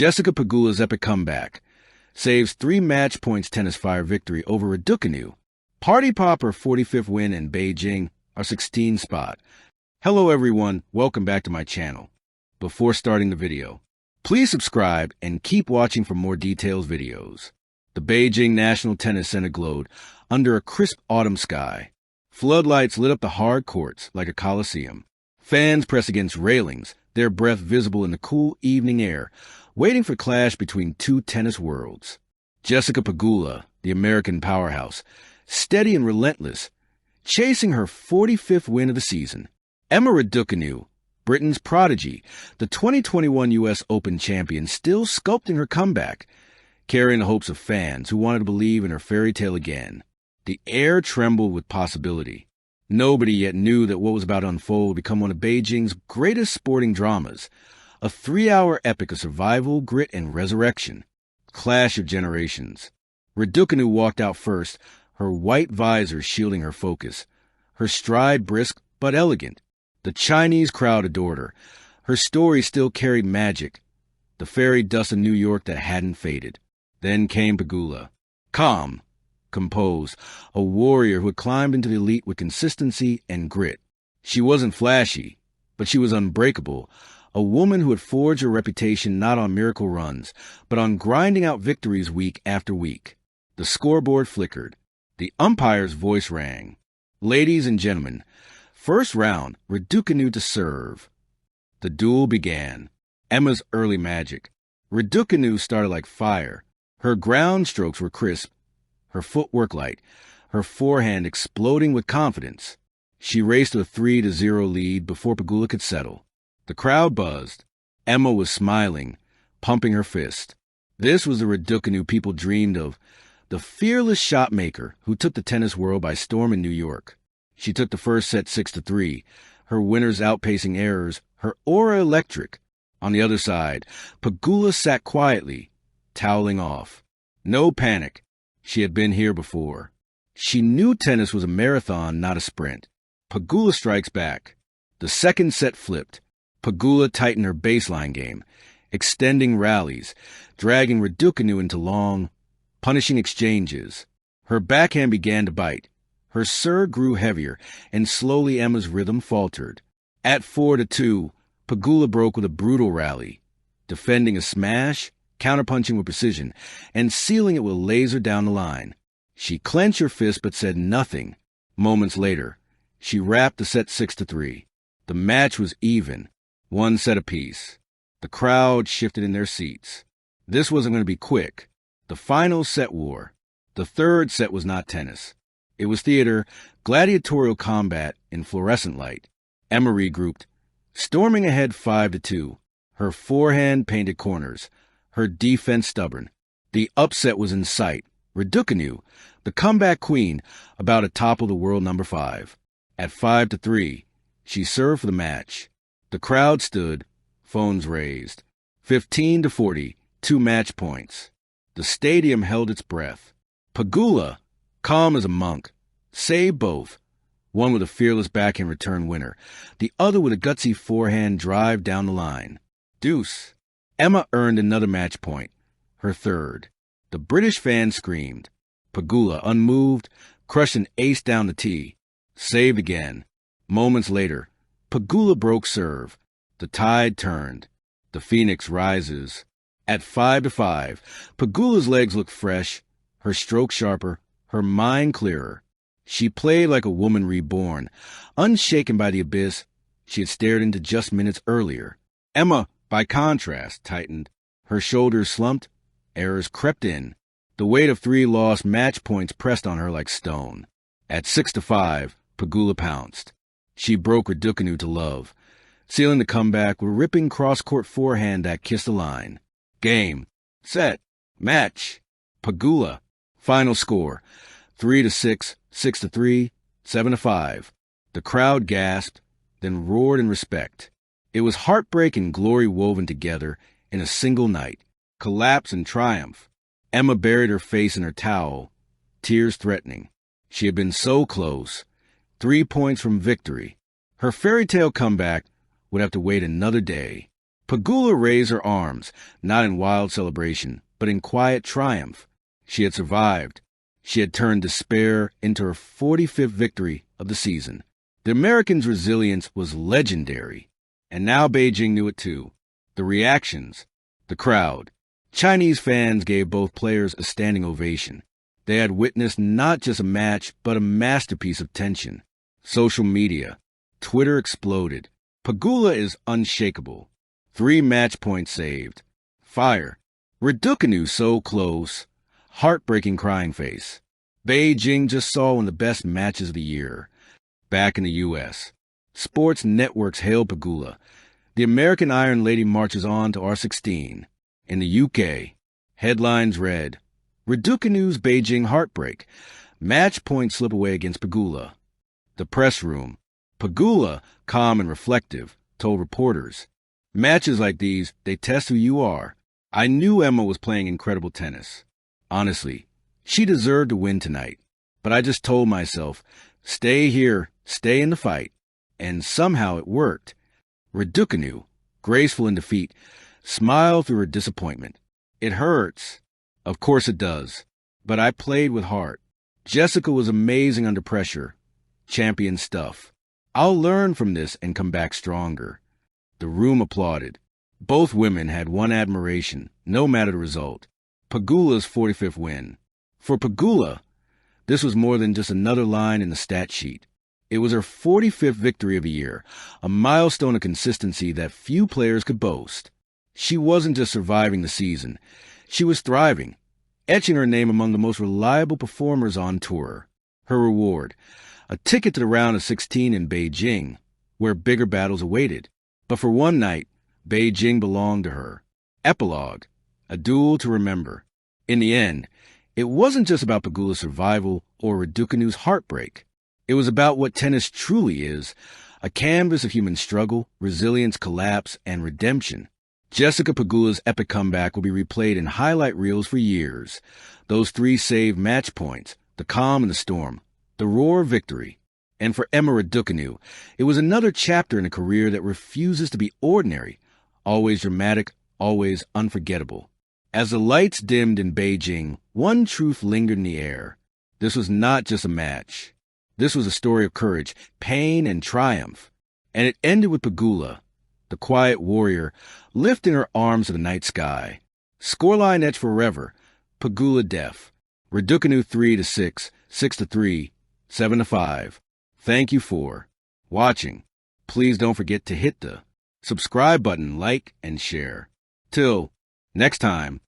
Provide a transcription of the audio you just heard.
Jessica Pegula's epic comeback saves 3 match points tennis fire victory over Raducanu. Party Popper 45th win in Beijing, our 16th spot. Hello everyone, welcome back to my channel. Before starting the video, please subscribe and keep watching for more detailed videos. The Beijing National Tennis Center glowed under a crisp autumn sky. Floodlights lit up the hard courts like a coliseum. Fans pressed against railings, their breath visible in the cool evening air, waiting for clash between two tennis worlds. Jessica Pegula, the American powerhouse, steady and relentless, chasing her 45th win of the season. Emma Raducanu, Britain's prodigy, the 2021 U.S. Open champion, still sculpting her comeback, carrying the hopes of fans who wanted to believe in her fairy tale again. The air trembled with possibility. Nobody yet knew that what was about to unfold would become one of Beijing's greatest sporting dramas, a 3-hour epic of survival, grit, and resurrection. Clash of generations. Raducanu walked out first, her white visor shielding her focus, her stride brisk but elegant. The Chinese crowd adored her. Her story still carried magic, the fairy dust of New York that hadn't faded. Then came Pegula. Calm, composed, a warrior who had climbed into the elite with consistency and grit. She wasn't flashy, but she was unbreakable, a woman who had forged her reputation not on miracle runs, but on grinding out victories week after week. The scoreboard flickered. The umpire's voice rang. Ladies and gentlemen, first round, Raducanu to serve. The duel began. Emma's early magic. Raducanu started like fire. Her ground strokes were crisp, her footwork light, her forehand exploding with confidence. She raced to a 3-0 lead before Pegula could settle. The crowd buzzed. Emma was smiling, pumping her fist. This was the Raducanu people dreamed of, the fearless shot maker who took the tennis world by storm in New York. She took the first set 6-3, her winners outpacing errors, her aura electric. On the other side, Pegula sat quietly, toweling off. No panic. She had been here before. She knew tennis was a marathon, not a sprint. Pegula strikes back. The second set flipped. Pegula tightened her baseline game, extending rallies, dragging Raducanu into long, punishing exchanges. Her backhand began to bite. Her serve grew heavier, and slowly Emma's rhythm faltered. At 4-2, Pegula broke with a brutal rally, defending a smash, counterpunching with precision, and sealing it with a laser down the line. She clenched her fist but said nothing. Moments later, she wrapped the set 6-3. The match was even, 1 set apiece. The crowd shifted in their seats. This wasn't going to be quick. The final set war. The third set was not tennis. It was theater, gladiatorial combat in fluorescent light. Emma regrouped, storming ahead 5-2. Her forehand painted corners, her defense stubborn. The upset was in sight. Raducanu, the comeback queen, about to topple the world number 5. At 5-3, she served for the match. The crowd stood, phones raised. 15-40, 2 match points. The stadium held its breath. Pegula, calm as a monk, saved both. One with a fearless backhand return winner, the other with a gutsy forehand drive down the line. Deuce. Emma earned another match point, her third. The British fans screamed. Pegula, unmoved, crushed an ace down the tee. Saved again. Moments later, Pegula broke serve. The tide turned. The phoenix rises. At 5-5, Pegula's legs looked fresh, her stroke sharper, her mind clearer. She played like a woman reborn, unshaken by the abyss she had stared into just minutes earlier. Emma, by contrast, tightened. Her shoulders slumped, errors crept in. The weight of 3 lost match points pressed on her like stone. At 6-5, Pegula pounced. She broke Raducanu to love, sealing the comeback with a ripping cross-court forehand that kissed the line. Game, set, match. Pegula. Final score, 3-6, 6-3, 7-5. The crowd gasped, then roared in respect. It was heartbreak and glory woven together in a single night. Collapse and triumph. Emma buried her face in her towel, tears threatening. She had been so close. 3 points from victory. Her fairy tale comeback would have to wait another day. Pegula raised her arms, not in wild celebration, but in quiet triumph. She had survived. She had turned despair into her 45th victory of the season. The Americans' resilience was legendary, and now Beijing knew it too. The reactions, the crowd. Chinese fans gave both players a standing ovation. They had witnessed not just a match, but a masterpiece of tension. Social media. Twitter exploded. Pegula is unshakable. 3 match points saved. Fire. Raducanu so close. Heartbreaking crying face. Beijing just saw one of the best matches of the year. Back in the U.S., sports networks hailed Pegula. The American Iron Lady marches on to R16. In the U.K., headlines read, Raducanu's Beijing heartbreak. Match point slip away against Pegula. The press room. Pegula, calm and reflective, told reporters, matches like these, they test who you are. I knew Emma was playing incredible tennis. Honestly, she deserved to win tonight. But I just told myself, stay here, stay in the fight. And somehow it worked. Raducanu, graceful in defeat, smiled through her disappointment. It hurts. Of course it does. But I played with heart. Jessica was amazing under pressure. Champion stuff. I'll learn from this and come back stronger. The room applauded. Both women had one admiration, no matter the result. Pegula's 45th win. For Pegula, this was more than just another line in the stat sheet. It was her 45th victory of the year, a milestone of consistency that few players could boast. She wasn't just surviving the season. She was thriving, etching her name among the most reliable performers on tour. Her reward, a ticket to the round of 16 in Beijing, where bigger battles awaited. But for one night, Beijing belonged to her. Epilogue, a duel to remember. In the end, it wasn't just about Pegula's survival or Raducanu's heartbreak. It was about what tennis truly is, a canvas of human struggle, resilience, collapse, and redemption. Jessica Pegula's epic comeback will be replayed in highlight reels for years. Those 3 saved match points, the calm and the storm, the roar of victory. And for Emma Raducanu, it was another chapter in a career that refuses to be ordinary, always dramatic, always unforgettable. As the lights dimmed in Beijing, one truth lingered in the air. This was not just a match. This was a story of courage, pain, and triumph. And it ended with Pegula, the quiet warrior, lifting her arms to the night sky. Scoreline etched forever. Pegula def. Raducanu 3-6, 6-3, 7-5. Thank you for watching. Please don't forget to hit the subscribe button, like, and share. Till next time.